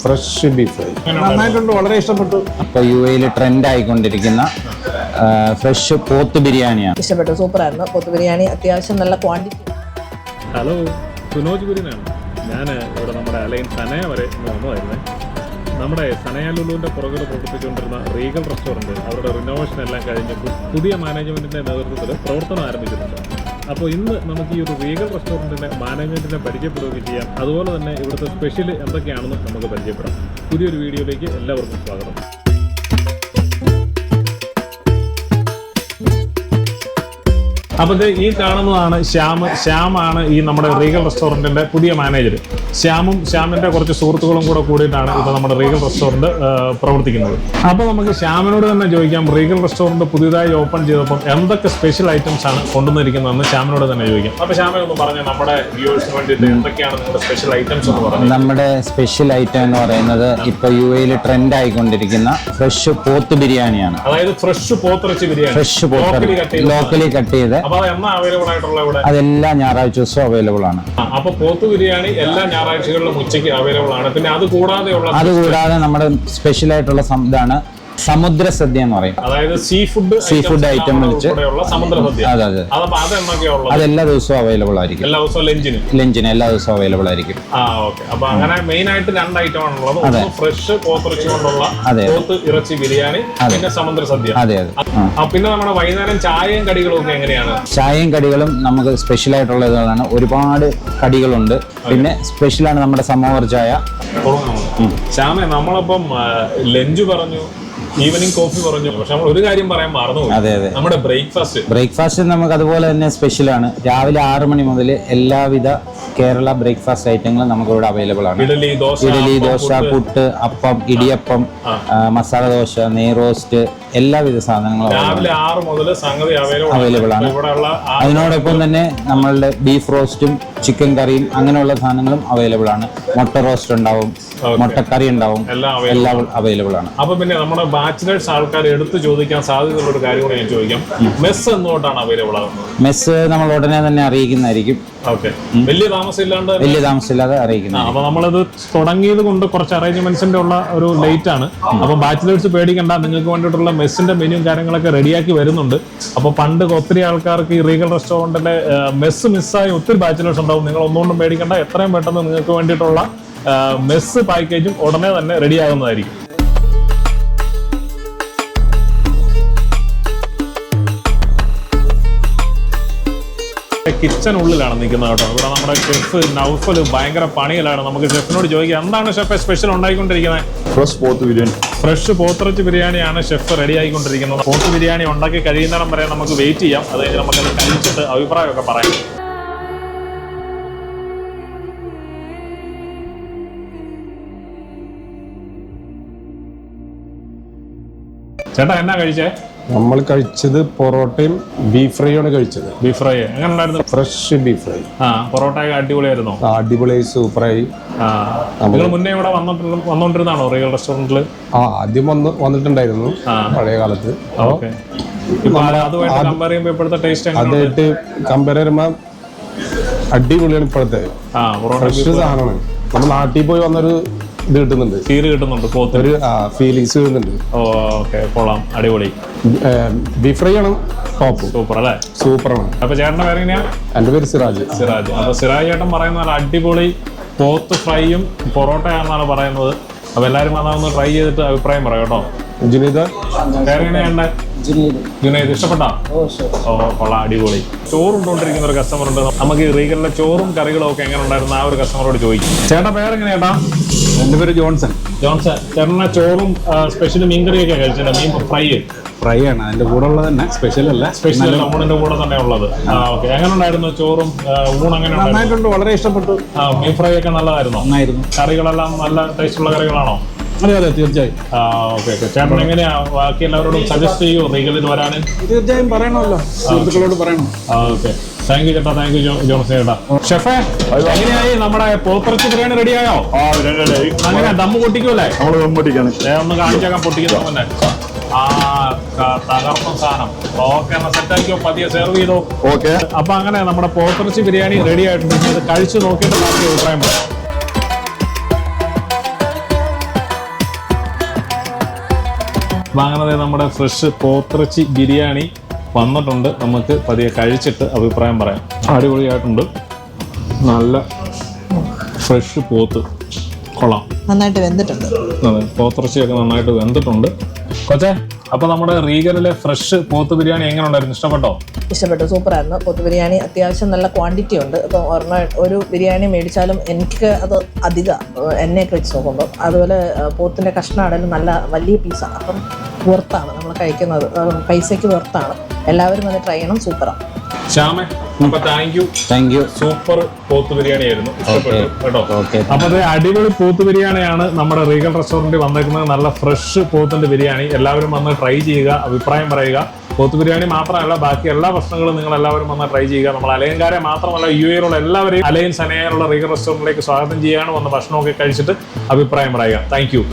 Fresh beef fry നന്നായിട്ടുണ്ട്, വളരെ ഇഷ്ടപ്പെട്ടു. ഇപ്പോൾ UAE ട്രെൻഡ് ആയിക്കൊണ്ടിരിക്കുന്ന ഫ്രഷ് പോത്ത് ബിരിയാണിയാണ്. ഇഷ്ടപ്പെട്ടു, സൂപ്പറായിരുന്നു. പോത്ത് ബിരിയാണി അത്യാവശ്യം നല്ല ക്വാണ്ടിറ്റി. ഹലോ, സുനോജ് ഗുരുനാണ്. ഞാൻ ഇവിടെ നമ്മുടെ അലൈൻ സനയ വരെ വന്നതായിരുന്നേ. നമ്മുടെ സനയ ലുലുവിൻ്റെ പുറകിൽ പ്രവർത്തിച്ചുകൊണ്ടിരുന്ന റീഗൽ റെസ്റ്റോറൻറ്റ് അവരുടെ റിനോവേഷൻ എല്ലാം കഴിഞ്ഞ് പുതിയ മാനേജ്മെൻറ്റിൻ്റെ നേതൃത്വത്തിൽ പ്രവർത്തനം ആരംഭിച്ചിട്ടുണ്ട്. അപ്പോൾ ഇന്ന് നമുക്ക് ഈ ഒരു റീഗൽ റെസ്റ്റോറൻറ്റിൻ്റെ മാനേജ്മെൻറ്റിനെ പരിചയപ്പെടുകയും ചെയ്യാം. അതുപോലെ തന്നെ ഇവിടുത്തെ സ്പെഷ്യൽ എന്തൊക്കെയാണെന്ന് നമുക്ക് പരിചയപ്പെടാം. പുതിയൊരു വീഡിയോയിലേക്ക് എല്ലാവർക്കും സ്വാഗതം. അപ്പോൾ ഈ കാണുന്നതാണ് ശ്യാമാണ് ഈ നമ്മുടെ റീഗൽ റെസ്റ്റോറൻറ്റിൻ്റെ പുതിയ മാനേജർ. ശ്യാമിൻ്റെ കുറച്ച് സുഹൃത്തുക്കളും കൂടിയിട്ടാണ് ഇപ്പോൾ നമ്മുടെ റീഗൽ റെസ്റ്റോറൻറ്റ് പ്രവർത്തിക്കുന്നത്. അപ്പോൾ നമുക്ക് ശ്യാമിനോട് തന്നെ ചോദിക്കാം, റീഗൽ റെസ്റ്റോറൻറ്റ് പുതിയതായി ഓപ്പൺ ചെയ്തപ്പോൾ എന്തൊക്കെ സ്പെഷ്യൽ ഐറ്റംസ് ആണ് കൊണ്ടുവന്നിരിക്കുന്നതെന്ന് ശ്യാമിനോട് തന്നെ ചോദിക്കാം. അപ്പോൾ ശ്യാമിനെ ഒന്ന് പറഞ്ഞാൽ നമ്മുടെ വ്യൂവേഴ്സിന് വേണ്ടിയിട്ട് എന്തൊക്കെയാണ് നിങ്ങളുടെ സ്പെഷ്യൽ ഐറ്റംസ് എന്ന് പറയുന്നത്? നമ്മുടെ സ്പെഷ്യൽ ഐറ്റം എന്ന് പറയുന്നത് ഇപ്പോൾ UAE ട്രെൻഡ് ആയിക്കൊണ്ടിരിക്കുന്ന ഫ്രഷ് പോത്ത് ബിരിയാണിയാണ്. അതായത് ഫ്രഷ് പോത്തിറച്ചി ബിരിയാണി, ഫ്രഷ് പോത്ത് ലോക്കലി കട്ട് ചെയ്ത് അതെല്ലാ ഞായറാഴ്ച ദിവസവും അവൈലബിൾ ആണ്. അപ്പൊ പോത്ത് ബിരിയാണി എല്ലാ ഞായറാഴ്ചകളിലും ഉച്ചയ്ക്ക് അവൈലബിൾ ആണ്. പിന്നെ അതുകൂടാതെ നമ്മുടെ സ്പെഷ്യൽ ആയിട്ടുള്ള ഇതാണ് സമുദ്ര സദ്യ എന്ന് പറയും. അതായത് സീ ഫുഡ് ഐറ്റം വിളിച്ച് അതെ അതെല്ലാ ദിവസവും അവൈലബിൾ ആയിരിക്കും. ലഞ്ചിന് എല്ലാ ദിവസവും അവൈലബിൾ ആയിരിക്കും. മെയിൻ ആയിട്ട് രണ്ട് ഐറ്റം ആണുള്ളത്. ഫ്രഷ് പോത്തിറച്ചി കൊണ്ടുള്ള പോത്ത് ഇറച്ചി ബിരിയാണി, പിന്നെ സമുദ്ര സദ്യ. അതെ. പിന്നെ നമ്മുടെ വൈകുന്നേരം ചായയും കടികളും ഒക്കെ എങ്ങനെയാണ്? ചായയും കടികളും നമുക്ക് സ്പെഷ്യൽ ആയിട്ടുള്ള ഇതാണ്. ഒരുപാട് കടികളുണ്ട്. പിന്നെ സ്പെഷ്യലാണ് നമ്മുടെ സമോവർ ചായ. ശ്യാമേ, നമ്മളിപ്പം ലഞ്ച് പറഞ്ഞു, ഈവനിങ് കോഫി പറഞ്ഞു, പക്ഷെ നമ്മൾ ഒരു കാര്യം പറയാൻ മറന്നു. അതെ. നമ്മുടെ ബ്രേക്ക്ഫാസ്റ്റ് നമുക്ക് അതുപോലെ തന്നെ സ്പെഷ്യലാണ്. രാവിലെ 6 മണി മുതൽ എല്ലാവിധ കേരള ബ്രേക്ക്ഫാസ്റ്റ് ഐറ്റങ്ങളും നമുക്ക് ഇവിടെ അവൈലബിൾ ആണ്. ഇഡലി, ദോശ, പുട്ട്, അപ്പം, ഇടിയപ്പം, മസാല ദോശ, നെയ് റോസ്റ്റ്, എല്ലാവിധ സാധനങ്ങളും രാവിലെ 6 മുതൽ സംഗതി അവൈലബിൾ ആണ്. അതിനോടൊപ്പം തന്നെ നമ്മളുടെ ബീഫ് റോസ്റ്റും ചിക്കൻ കറിയും അങ്ങനെയുള്ള സാധനങ്ങളും അവൈലബിൾ ആണ്. മുട്ട റോസ്റ്റ് ഉണ്ടാവും, മുട്ടക്കറി ഉണ്ടാവും, എല്ലാം അവൈലബിൾ ആണ്. അപ്പൊ പിന്നെ നമ്മുടെ ബാച്ചിലേഴ്സ് ആൾക്കാർ എടുത്ത് ചോദിക്കാൻ സാധ്യതയുള്ള ഒരു കാര്യം കൂടെ ഞാൻ ചോദിക്കാം. മെസ്സ് എന്തുകൊണ്ടാണ് അവൈലബിൾ ആകുന്നത്? മെസ്സ് നമ്മൾ ഉടനെ തന്നെ അറിയിക്കുന്നതായിരിക്കും. വലിയ താമസമില്ലാതെ അറിയിക്കുന്നത്. അപ്പൊ നമ്മളത് തുടങ്ങിയത് കൊണ്ട് കുറച്ച് അറേഞ്ച്മെന്റ്സിന്റെ ഉള്ള ഒരു ലേറ്റ് ആണ്. അപ്പൊ ബാച്ചിലേഴ്സ് പേടിക്കണ്ട, നിങ്ങൾക്ക് വേണ്ടിയിട്ടുള്ള മെസ്സിന്റെ മെനുവും കാര്യങ്ങളൊക്കെ റെഡിയാക്കി വരുന്നുണ്ട്. അപ്പൊ പണ്ട് ഒത്തിരി ആൾക്കാർക്ക് ഈ റീഗൽ റെസ്റ്റോറന്റിന്റെ മെസ്സ് മിസ്സായി ഒത്തിരി ബാച്ചിലേഴ്സ് ഉണ്ടാവും. നിങ്ങൾ ഒന്നുകൊണ്ടും പേടിക്കണ്ട, എത്രയും പെട്ടെന്ന് നിങ്ങൾക്ക് വേണ്ടിയിട്ടുള്ള മെസ്സ് പാക്കേജും ഉടനെ തന്നെ റെഡി ആകുന്നതായിരിക്കും. കിച്ചൺ ഉള്ളിലാണ് നിൽക്കുന്നത് കേട്ടോ. ഇവിടെ നമ്മുടെ ഷെഫ് നൗഫൽ ഭയങ്കര പണിയിലാണ്. നമുക്ക് ഷെഫിനോട് ചോദിക്കാം, എന്താണ് ഷെഫ് സ്പെഷ്യൽ ഉണ്ടായിക്കൊണ്ടിരിക്കുന്നത്? ഫ്രഷ് പോത്തിറച്ചി ബിരിയാണിയാണ് ഷെഫ് റെഡി ആയിക്കൊണ്ടിരിക്കുന്നത്. പോത്ത് ബിരിയാണി ഉണ്ടാക്കി കഴിയുന്നിടം വരെ നമുക്ക് വെയിറ്റ് ചെയ്യാം. അത് കഴിഞ്ഞ് നമുക്കത് കഴിച്ചിട്ട് അഭിപ്രായമൊക്കെ പറയാം. ചേട്ടാ, എന്നാ കഴിച്ചേ? നമ്മൾ കഴിച്ചത് പൊറോട്ടയും ബീഫ് ഫ്രൈയാണ് കഴിച്ചത്. ബീഫ് ഫ്രൈ എങ്ങനെ ഉണ്ടായിരുന്നു? Fresh beef fry. പൊറോട്ട അടിപൊളിയായിരുന്നോ? അടിപൊളിയായി, സൂപ്പറായി. നിങ്ങൾ മുന്നേ ഇവിടെ വന്നോണ്ടിരുന്നാണോ റീഗൽ റെസ്റ്റോറന്റിൽ? ആദ്യം വന്നിട്ടുണ്ടായിരുന്നു പഴയ കാലത്ത്. അതായിട്ട് കമ്പയർ ചെയ്യുമ്പോ അടിപൊളിയാണ് ഇപ്പോഴത്തെ. ഫ്രഷ് സാധനമാണ്. നമ്മൾ നാട്ടിൽ പോയി വന്നൊരു ഇത് കിട്ടുന്നുണ്ട്, ഫീൽ കിട്ടുന്നുണ്ട്, ഒരു ഫീലിങ്സ് വരുന്നുണ്ട്. കൊള്ളാം, അടിപൊളി. ബീഫ് ഫ്രൈ ആണ് ടോപ്പ്. സൂപ്പർ അല്ലേ? സൂപ്പറാണ്. അപ്പൊ ചേട്ടന്റെ പേര് എങ്ങനെയാ? എന്റെ പേര് സിറാജ്. അപ്പൊ സിറാജ് ചേട്ടൻ പറയുന്ന അടിപൊളി പോത്ത് ഫ്രൈയും പൊറോട്ടയാണെന്നാണ് പറയുന്നത്. അപ്പൊ എല്ലാരും അതൊന്ന് ട്രൈ ചെയ്തിട്ട് അഭിപ്രായം പറയാം കേട്ടോ. ജുനൈദ്, പേരെങ്ങനെയാണ്ട്? ജുനൈദ്, ഇഷ്ടപ്പെട്ടാ? കൊള്ളാം, അടിപൊളി. ചോറുണ്ടോണ്ടിരിക്കുന്ന ഒരു കസ്റ്റമർ ഉണ്ട്. നമുക്ക് ഈ റീഗലിലെ ചോറും കറികളും ഒക്കെ എങ്ങനെ ഉണ്ടായിരുന്നു ആ ഒരു കസ്റ്റമറോട് ചോദിക്കും. ചേട്ടാ, പേരെങ്ങനെയാട്ടാ? എന്റെ പേര് ജോൺസൺ. ചേട്ടനെ ചോറും സ്പെഷ്യൽ മീൻകറിയൊക്കെ കഴിച്ചിട്ടുണ്ട്. മീൻ ഫ്രൈ ആണ് അതിന്റെ കൂടെ ഉള്ളത് തന്നെ, സ്പെഷ്യൽ അല്ല. സ്പെഷ്യൽ ഊണിന്റെ കൂടെ തന്നെ ഉള്ളത്. എങ്ങനെ ഉണ്ടായിരുന്നു ചോറും ഊൺ? അങ്ങനെ നന്നായിട്ടുണ്ട്, വളരെ ഇഷ്ടപ്പെട്ടു. മീൻ ഫ്രൈ ഒക്കെ നല്ലതായിരുന്നു. കറികളെല്ലാം നല്ല ടേസ്റ്റുള്ള കറികളാണോ? അതെ, തീർച്ചയായും. ചേട്ടൻ എങ്ങനെയാ ബാക്കി എല്ലാവരോടും സജസ്റ്റ് ചെയ്യോ റീഗലിൽ വരാൻ? തീർച്ചയായും പറയണമല്ലോ, സുഹൃത്തുക്കളോട് പറയണം. താങ്ക് യു ചേട്ടാ, താങ്ക് യു ജോൺസൺ ചേട്ടാ. ഷെഫേ, എങ്ങനെയായി നമ്മുടെ പോത്തിറച്ചി ബിരിയാണി റെഡിയായോ? അങ്ങനെ ദമ്മ് പൊട്ടിക്കൂല്ലേ? ഒന്ന് കാണിച്ചേക്കാം പൊട്ടിക്കുന്ന തന്നെ. തകർന്ന സാധനം. എന്നാ സെറ്റാക്കിയോ, പതിയെ സെർവ് ചെയ്തോ. അപ്പൊ അങ്ങനെ നമ്മുടെ പോത്തിറച്ചി ബിരിയാണി റെഡി ആയിട്ടുണ്ട്. ഇത് കഴിച്ചു നോക്കിയിട്ട് ബാക്കി അഭിപ്രായം പറയാം. വാങ്ങുന്നത് നമ്മുടെ ഫ്രഷ് പോത്തിറച്ചി ബിരിയാണി വന്നിട്ടുണ്ട്. നമുക്ക് പതിയെ കഴിച്ചിട്ട് അഭിപ്രായം പറയാം. അടിപൊളിയായിട്ടുണ്ട്. നല്ല ഫ്രഷ് പോത്ത്, കൊള്ളാം. നന്നായിട്ട് വെന്തിട്ടുണ്ട്. അതെ, പോത്തിറച്ചിയൊക്കെ നന്നായിട്ട് വെന്തിട്ടുണ്ട്. കൊച്ചേ, അപ്പോൾ നമ്മുടെ റീഗലിലെ ഫ്രഷ് പോത്ത് ബിരിയാണി എങ്ങനെ ഉണ്ടായിരുന്നു? ഇഷ്ടപ്പെട്ടോ? ഇഷ്ടപ്പെട്ടു, സൂപ്പറായിരുന്നു. പോത്ത് ബിരിയാണി അത്യാവശ്യം നല്ല ക്വാണ്ടിറ്റി ഉണ്ട്. ഇപ്പം ഒരു ബിരിയാണി മേടിച്ചാലും എനിക്ക് അത് അധികം എണ്ണയൊക്കെ വെച്ച് നോക്കുമ്പോൾ. അതുപോലെ പോത്തിൻ്റെ കഷ്ണമാണെങ്കിലും നല്ല വലിയ പീസാണ്. അപ്പം വെർത്താണ് നമ്മൾ കഴിക്കുന്നത്, പൈസയ്ക്ക് വെർത്താണ്. എല്ലാവരും അത് ട്രൈ ചെയ്യണം. സൂപ്പറാണ്. ശ്യാമേ, അപ്പൊ താങ്ക് യു. സൂപ്പർ പോത്ത് ബിരിയാണി ആയിരുന്നു, ഇഷ്ടപ്പെട്ടു കേട്ടോ. അപ്പൊ അത് അടിപൊളി പോത്ത് ബിരിയാണിയാണ് നമ്മുടെ റീഗൽ റെസ്റ്റോറന്റിൽ വന്നേക്കുന്നത്. നല്ല ഫ്രഷ് പോത്തിന്റെ ബിരിയാണി. എല്ലാവരും വന്ന് ട്രൈ ചെയ്യുക, അഭിപ്രായം പറയുക. പോത്ത് ബിരിയാണി മാത്രമല്ല, ബാക്കി എല്ലാ ഭക്ഷണങ്ങളും നിങ്ങൾ എല്ലാവരും വന്ന് ട്രൈ ചെയ്യുക. നമ്മൾ അലയൻകാരെ മാത്രമല്ല, UAE എല്ലാവരെയും അലയൻ സനയാലുള്ള റീഗൽ റെസ്റ്റോറന്റിലേക്ക് സ്വാഗതം ചെയ്യുകയാണ്. വന്ന് ഭക്ഷണമൊക്കെ കഴിച്ചിട്ട് അഭിപ്രായം പറയുക. Thank you.